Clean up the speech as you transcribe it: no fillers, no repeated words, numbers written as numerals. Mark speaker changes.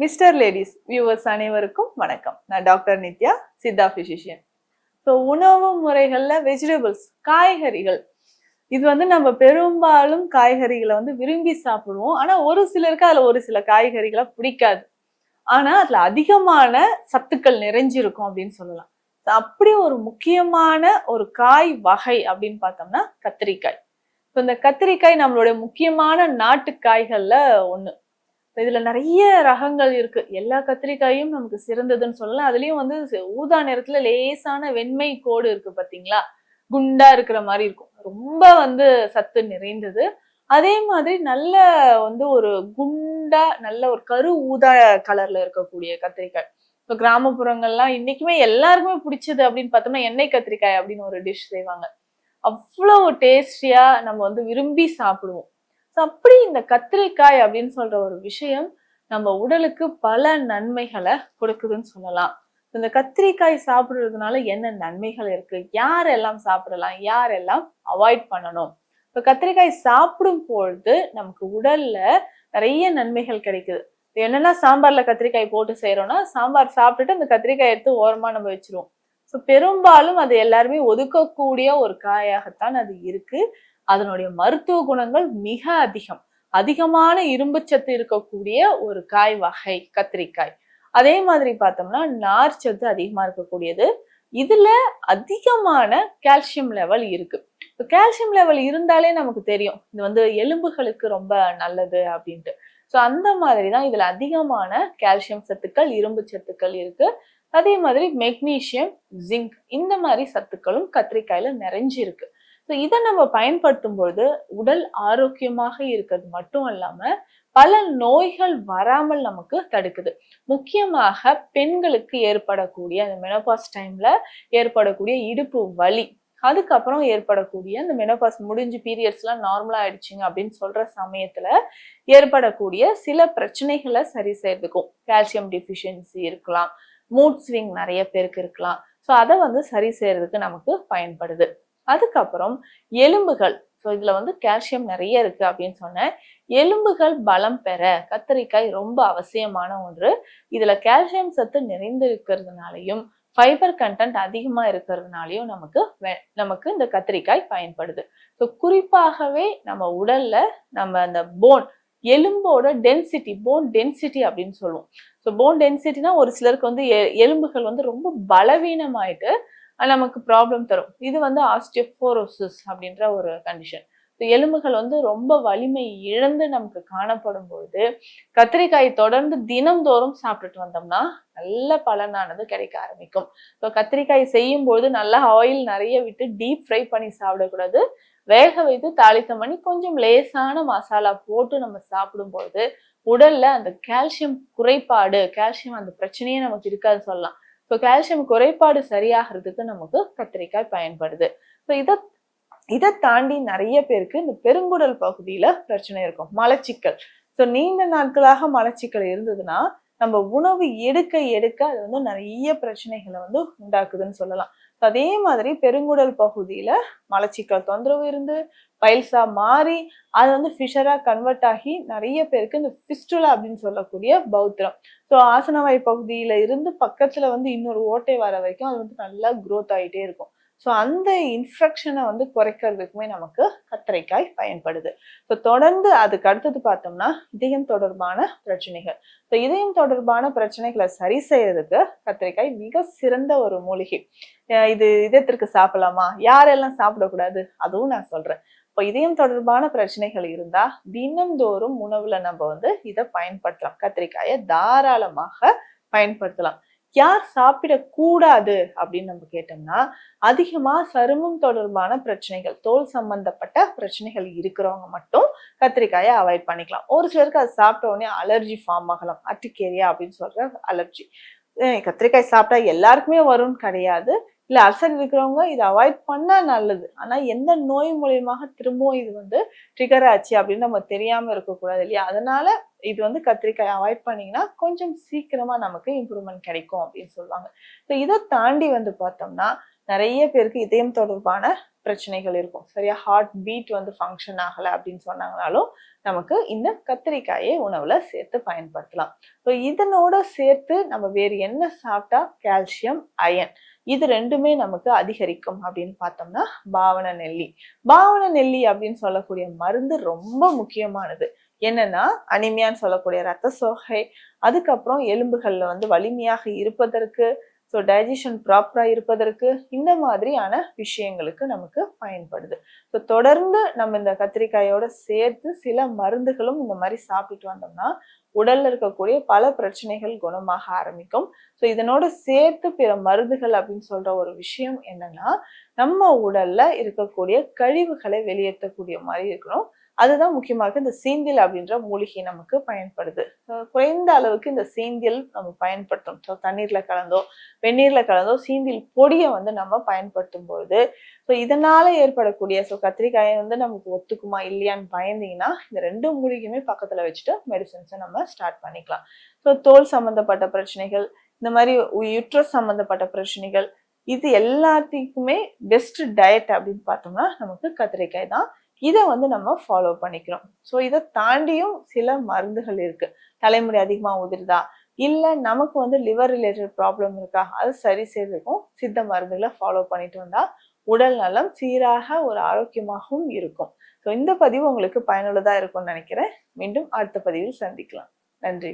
Speaker 1: Mister ladies viewers அனைவருக்கும் வணக்கம். நான் doctor Nithya, Siddha physician. So உணவு முறைகள்ல வெஜிடபிள்ஸ், காய்கறிகள், இது நம்ம பெரும்பாலும் காய்கறிகளை விரும்பி சாப்பிடுவோம். ஆனா ஒரு சிலருக்கு அதுல ஒரு சில காய்கறிகளை பிடிக்காது. ஆனா அதுல அதிகமான சத்துக்கள் நிறைஞ்சிருக்கும் அப்படின்னு சொல்லலாம். அப்படி ஒரு முக்கியமான ஒரு காய் வகை அப்படின்னு பார்த்தோம்னா கத்திரிக்காய். இந்த கத்திரிக்காய் நம்மளுடைய முக்கியமான நாட்டு காய்கள்ல ஒண்ணு. இதுல நிறைய ரகங்கள் இருக்கு. எல்லா கத்திரிக்காயும் நமக்கு சிறந்ததுன்னு சொல்லலாம். அதுலயும் ஊதா நிறத்துல லேசான வெண்மை கோடு இருக்கு பாத்தீங்களா, குண்டா இருக்கிற மாதிரி இருக்கும். ரொம்ப சத்து நிறைந்தது. அதே மாதிரி நல்ல ஒரு குண்டா நல்ல ஒரு கரு ஊதா கலர்ல இருக்கக்கூடிய கத்திரிக்காய். இப்போ கிராமப்புறங்கள்லாம் இன்னைக்குமே எல்லாருக்குமே பிடிச்சது அப்படின்னு பார்த்தோம்னா எண்ணெய் கத்திரிக்காய் அப்படின்னு ஒரு டிஷ் செய்வாங்க. அவ்வளவு டேஸ்டியா நம்ம விரும்பி சாப்பிடுவோம். அப்படி இந்த கத்திரிக்காய் அப்படின்னு சொல்ற ஒரு விஷயம் நம்ம உடலுக்கு பல நன்மைகளை கொடுக்குதுன்னு சொல்லலாம். இந்த கத்திரிக்காய் சாப்பிடுறதுனால என்ன நன்மைகள் இருக்கு, யாரெல்லாம் சாப்பிடலாம், யாரெல்லாம் அவாய்ட் பண்ணணும்? இப்ப கத்திரிக்காய் சாப்பிடும் பொழுது நமக்கு உடல்ல நிறைய நன்மைகள் கிடைக்குது. என்னெல்லாம் சாம்பார்ல கத்திரிக்காய் போட்டு செய்யறோம்னா, சாம்பார் சாப்பிட்டுட்டு அந்த கத்திரிக்காய் எடுத்து ஓரமா நம்ம வச்சிருவோம். பெரும்பாலும் அது எல்லாருமே ஒதுக்கக்கூடிய ஒரு காயாகத்தான் அது இருக்கு. அதனுடைய மருத்துவ குணங்கள் மிக அதிகம். அதிகமான இரும்பு சத்து இருக்கக்கூடிய ஒரு காய் வகை கத்திரிக்காய். அதே மாதிரி பார்த்தோம்னா நார் சத்து அதிகமா இருக்கக்கூடியது. இதுல அதிகமான கால்சியம் லெவல் இருக்கு. கால்சியம் லெவல் இருந்தாலே நமக்கு தெரியும் இது எலும்புகளுக்கு ரொம்ப நல்லது அப்படின்ட்டு. அந்த மாதிரிதான் இதுல அதிகமான கால்சியம் சத்துக்கள், இரும்பு சத்துக்கள் இருக்கு. அதே மாதிரி மெக்னீசியம், ஜிங்க், இந்த மாதிரி சத்துக்களும் கத்திரிக்காயில நிறைஞ்சிருக்கு. இதை நம்ம பயன்படுத்தும் பொழுது உடல் ஆரோக்கியமாக இருக்கிறது மட்டும் இல்லாம பல நோய்கள் வராமல் நமக்கு தடுக்குது. முக்கியமாக பெண்களுக்கு ஏற்படக்கூடிய அந்த மெனோபாஸ் டைம்ல ஏற்படக்கூடிய இடுப்பு வலி, அதுக்கப்புறம் ஏற்படக்கூடிய அந்த மெனோபாஸ் முடிஞ்சு பீரியட்ஸ் எல்லாம் நார்மலா ஆயிடுச்சுங்க அப்படின்னு சொல்ற சமயத்துல ஏற்படக்கூடிய சில பிரச்சனைகளை சரி செய்யறதுக்கும், கால்சியம் டிஃபிஷியன்சி இருக்கலாம், மூட் ஸ்விங் நிறைய பேருக்கு இருக்கலாம். அதை சரி செய்யறதுக்கு நமக்கு பயன்படுது. அதுக்கப்புறம் எலும்புகள், இதுல கால்சியம் நிறைய இருக்கு அப்படின்னு சொன்னேன். எலும்புகள் பலம் பெற கத்திரிக்காய் ரொம்ப அவசியமான ஒன்று. இதுல கால்சியம் சத்து நிறைந்து இருக்கிறதுனாலையும் ஃபைபர் கண்டென்ட் அதிகமா இருக்கிறதுனாலையும் நமக்கு இந்த கத்திரிக்காய் பயன்படுது. குறிப்பாகவே நம்ம உடல்ல நம்ம அந்த எலும்போட டென்சிட்டி, போன் டென்சிட்டி அப்படின்னு சொல்லுவோம். போன் டென்சிட்டினா ஒரு சிலருக்கு எலும்புகள் ரொம்ப பலவீனமாயிட்டு நமக்கு ப்ராப்ளம் தரும். இது ஆஸ்டியோபோரோசிஸ் அப்படின்ற ஒரு கண்டிஷன். எலும்புகள் ரொம்ப வலிமை இழந்து நமக்கு காணப்படும் பொழுது கத்திரிக்காய் தொடர்ந்து தினம்தோறும் சாப்பிட்டுட்டு வந்தோம்னா நல்ல பலனானது கிடைக்க ஆரம்பிக்கும். கத்திரிக்காய் செய்யும் பொழுது நல்லா ஆயில் நிறைய விட்டு டீப் ஃப்ரை பண்ணி சாப்பிடக்கூடாது. வேக வைத்து தாளித்த மணி கொஞ்சம் லேசான மசாலா போட்டு நம்ம சாப்பிடும் பொழுது உடல்ல அந்த கால்சியம் குறைபாடு, கால்சியம் அந்த பிரச்சனையே நமக்கு இருக்காது சொல்லலாம். கால்சியம் குறைபாடு சரியாகிறதுக்கு நமக்கு கத்திரிக்காய் பயன்படுது. இதை தாண்டி நிறைய பேருக்கு இந்த பெருங்குடல் பகுதியில பிரச்சனை இருக்கும், மலச்சிக்கல். நீண்ட நாட்களாக மலச்சிக்கல் இருந்ததுன்னா நம்ம உணவு எடுக்க எடுக்க அது நிறைய பிரச்சனைகளை உண்டாக்குதுன்னு சொல்லலாம். அதே மாதிரி பெருங்குடல் பகுதியில மலச்சிக்கல் தொந்தரவு இருந்து பைல்ஸா மாறி அது ஃபிஷரா கன்வெர்ட் ஆகி நிறைய பேருக்கு இந்த பிஸ்டுலா அப்படின்னு சொல்லக்கூடிய பௌத்திரம், ஆசனவாய் பகுதியில இருந்து பக்கத்துல இன்னொரு ஓட்டை வர வரைக்கும் அது நல்லா குரோத் ஆகிட்டே இருக்கும். அந்த இன்ஃபெக்ஷனை குறைக்கிறதுக்குமே நமக்கு கத்திரிக்காய் பயன்படுது. தொடர்ந்து அதுக்கு அடுத்தது பார்த்தோம்னா இதயம் தொடர்பான பிரச்சனைகள். இதயம் தொடர்பான பிரச்சனைகளை சரி செய்யறதுக்கு கத்திரிக்காய் மிக சிறந்த ஒரு மூலிகை. இது இதயத்திற்கு சாப்பிடலாமா, யாரெல்லாம் சாப்பிடக்கூடாது, அதுவும் நான் சொல்றேன். இதயம் தொடர்பான பிரச்சனைகள் இருந்தா தினம்தோறும் உணவுல நம்ம இதை பயன்படுத்தலாம். கத்திரிக்காயை தாராளமாக பயன்படுத்தலாம். யார் சாப்பிடக்கூடாது அப்படின்னு நம்ம கேட்டோம்னா, அதிகமா சருமம் தொடர்பான பிரச்சனைகள், தோல் சம்பந்தப்பட்ட பிரச்சனைகள் இருக்கிறவங்க மட்டும் கத்திரிக்காயை அவாய்ட் பண்ணிக்கலாம். ஒரு சிலருக்கு அது சாப்பிட்ட உடனே அலர்ஜி ஃபார்ம் ஆகலாம், அர்டிகேரியா அப்படின்னு சொல்ற அலர்ஜி. கத்திரிக்காய் சாப்பிட்டா எல்லாருக்குமே வரும்னு கிடையாது. இல்ல அல்சர் இருக்கிறவங்க இதை அவாய்ட் பண்ணா நல்லது. ஆனா எந்த நோய் மூலியமாக திரும்பவும் இது ட்ரிகர் ஆச்சு அப்படின்னு நம்ம தெரியாம இருக்கக்கூடாது இல்லையா? அதனால இது கத்திரிக்காய் அவாய்ட் பண்ணீங்கன்னா கொஞ்சம் சீக்கிரமா நமக்கு இம்ப்ரூவ்மெண்ட் கிடைக்கும் அப்படின்னு சொல்லுவாங்க. இதை தாண்டி பார்த்தோம்னா நிறைய பேருக்கு இதயம் தொடர்பான பிரச்சனைகள் இருக்கும். சரியா, ஹார்ட் பீட் வந்து ஃபங்க்ஷன் ஆகலை அப்படின்னு சொன்னாங்கனாலும் நமக்கு இந்த கத்திரிக்காயை உணவுல சேர்த்து பயன்படுத்தலாம். ஸோ இதனோட சேர்த்து நம்ம வேறு என்ன சாப்பிட்டா கால்சியம், அயன் இது ரெண்டுமே நமக்கு அதிகரிக்கும் அப்படின்னு பார்த்தோம்னா பாவன நெல்லி. பாவன நெல்லி அப்படின்னு சொல்லக்கூடிய மருந்து ரொம்ப முக்கியமானது. என்னன்னா அனிமியான்னு சொல்லக்கூடிய ரத்த சோகை, அதுக்கப்புறம் எலும்புகள்ல வந்து வலிமையாக இருப்பதற்கு, ஸோ டைஜஷன் ப்ராப்பரா இருப்பதற்கு, இந்த மாதிரியான விஷயங்களுக்கு நமக்கு பயன்படுது. ஸோ தொடர்ந்து நம்ம இந்த கத்திரிக்காயோட சேர்த்து சில மருந்துகளும் இந்த மாதிரி சாப்பிட்டுட்டு வந்தோம்னா உடல்ல இருக்கக்கூடிய பல பிரச்சனைகள் குணமாக ஆரம்பிக்கும். ஸோ இதனோட சேர்த்து பிற மருந்துகள் அப்படின்னு சொல்ற ஒரு விஷயம் என்னன்னா, நம்ம உடல்ல இருக்கக்கூடிய கழிவுகளை வெளியேற்றக்கூடிய மாதிரி இருக்கணும். அதுதான் முக்கியமாக இந்த சீந்தில் அப்படின்ற மூலிகை நமக்கு பயன்படுது. குறைந்த அளவுக்கு இந்த சீந்தில் நம்ம பயன்படுத்தணும். ஸோ தண்ணீர்ல கலந்தோ வெந்நீர்ல கலந்தோ சீந்தில் பொடியை வந்து நம்ம பயன்படுத்தும் பொழுது, ஸோ இதனால ஏற்படக்கூடிய கத்திரிக்காயை வந்து நமக்கு ஒத்துக்குமா இல்லையான்னு பயந்தீங்கன்னா இந்த 2 மூலிகையுமே பக்கத்துல வச்சுட்டு மெடிசன்ஸை நம்ம ஸ்டார்ட் பண்ணிக்கலாம். ஸோ தோல் சம்பந்தப்பட்ட பிரச்சனைகள், இந்த மாதிரி யுட்ரஸ் சம்பந்தப்பட்ட பிரச்சனைகள், இது எல்லாத்துக்குமே பெஸ்ட் டயட் அப்படின்னு பார்த்தோம்னா நமக்கு கத்திரிக்காய் தான். இதை வந்து நம்ம ஃபாலோ பண்ணிக்கிறோம். ஸோ இதை தாண்டியும் சில மருந்துகள் இருக்கு. தலைமுடி அதிகமா உதிருதா, இல்ல நமக்கு வந்து லிவர் ரிலேட்டட் ப்ராப்ளம் இருக்கா, அது சரி செய்திருக்கும் சித்த மருந்துகளை ஃபாலோ பண்ணிட்டு வந்தா உடல் நலம் சீராக ஒரு ஆரோக்கியமாகவும் இருக்கும். ஸோ இந்த பதிவு உங்களுக்கு பயனுள்ளதா இருக்கும்னு நினைக்கிறேன். மீண்டும் அடுத்த பதிவில் சந்திக்கலாம். நன்றி.